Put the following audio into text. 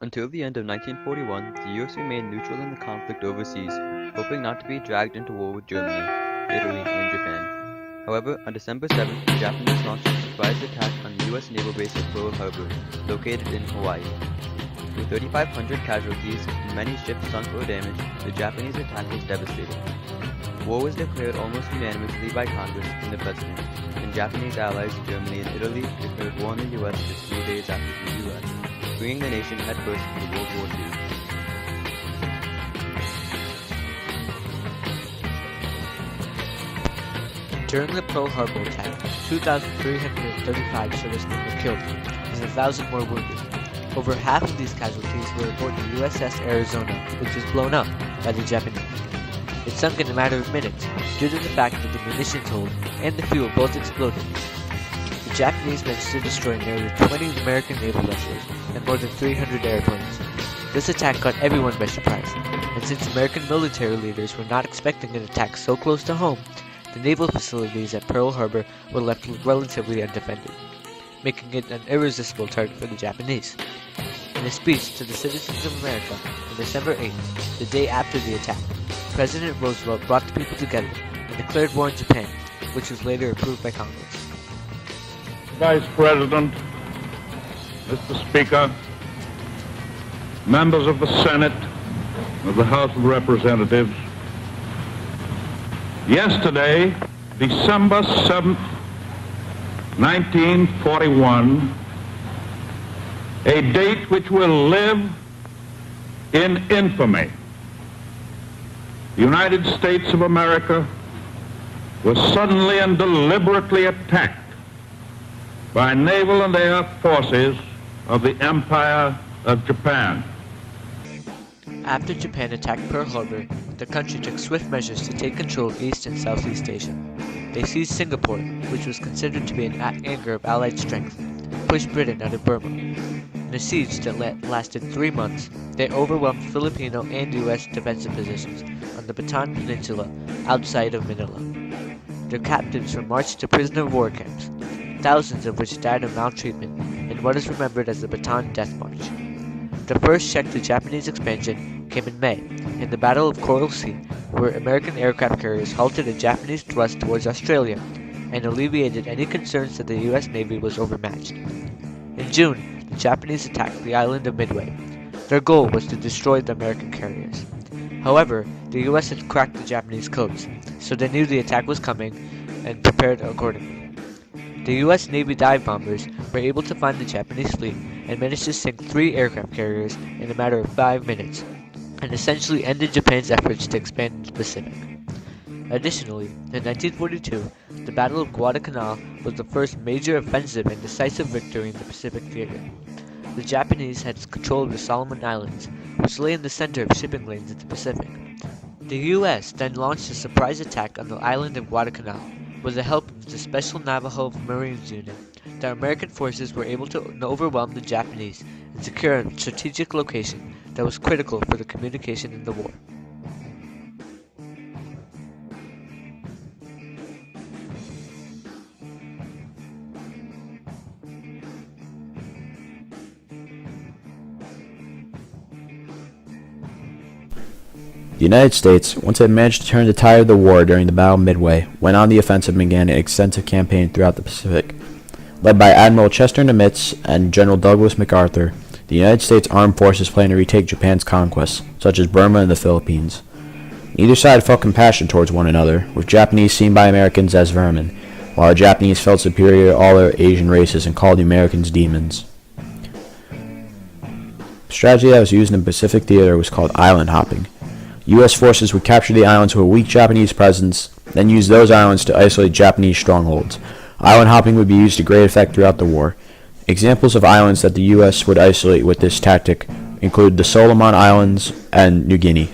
Until the end of 1941, the U.S. remained neutral in the conflict overseas, hoping not to be dragged into war with Germany, Italy, and Japan. However, on December 7th, the Japanese launched a surprise attack on the U.S. naval base at Pearl Harbor, located in Hawaii. With 3,500 casualties and many ships sunk or damaged, the Japanese attack was devastating. War was declared almost unanimously by Congress and the President, and Japanese allies Germany and Italy declared war on the U.S. just 3 days after the U.S., bringing the nation headfirst into World War II. During the Pearl Harbor attack, 2,335 servicemen were killed and 1,000 more wounded. Over half of these casualties were aboard the USS Arizona, which was blown up by the Japanese. It sunk in a matter of minutes due to the fact that the munitions hold and the fuel both exploded. The Japanese managed to destroy nearly 20 American naval vessels and more than 300 airplanes. This attack caught everyone by surprise, and since American military leaders were not expecting an attack so close to home, the naval facilities at Pearl Harbor were left relatively undefended, making it an irresistible target for the Japanese. In a speech to the citizens of America on December 8th, the day after the attack, President Roosevelt brought the people together and declared war on Japan, which was later approved by Congress. Vice President, Mr. Speaker, members of the Senate, of the House of Representatives, yesterday, December 7th, 1941, a date which will live in infamy. The United States of America was suddenly and deliberately attacked by naval and air forces of the Empire of Japan. After Japan attacked Pearl Harbor, the country took swift measures to take control of East and Southeast Asia. They seized Singapore, which was considered to be an anchor of Allied strength, and pushed Britain out of Burma. In a siege that lasted 3 months, they overwhelmed Filipino and U.S. defensive positions on the Bataan Peninsula outside of Manila. Their captives were marched to prisoner of war camps, thousands of which died of maltreatment in what is remembered as the Bataan Death March. The first check to Japanese expansion came in May, in the Battle of Coral Sea, where American aircraft carriers halted a Japanese thrust towards Australia and alleviated any concerns that the U.S. Navy was overmatched. In June, the Japanese attacked the island of Midway. Their goal was to destroy the American carriers. However, the U.S. had cracked the Japanese codes, so they knew the attack was coming and prepared accordingly. The U.S. Navy dive bombers were able to find the Japanese fleet and managed to sink 3 aircraft carriers in a matter of 5 minutes, and essentially ended Japan's efforts to expand in the Pacific. Additionally, in 1942, the Battle of Guadalcanal was the first major offensive and decisive victory in the Pacific theater. The Japanese had control of the Solomon Islands, which lay in the center of shipping lanes in the Pacific. The U.S. then launched a surprise attack on the island of Guadalcanal. With the help of the Special Navajo Marines Unit, the American forces were able to overwhelm the Japanese and secure a strategic location that was critical for the communication in the war. The United States, once it had managed to turn the tide of the war during the Battle of Midway, went on the offensive and began an extensive campaign throughout the Pacific. Led by Admiral Chester Nimitz and General Douglas MacArthur, the United States Armed Forces planned to retake Japan's conquests, such as Burma and the Philippines. Neither side felt compassion towards one another, with Japanese seen by Americans as vermin, while the Japanese felt superior to all other Asian races and called the Americans demons. The strategy that was used in the Pacific theater was called island hopping. U.S. forces would capture the islands with a weak Japanese presence, then use those islands to isolate Japanese strongholds. Island hopping would be used to great effect throughout the war. Examples of islands that the U.S. would isolate with this tactic include the Solomon Islands and New Guinea.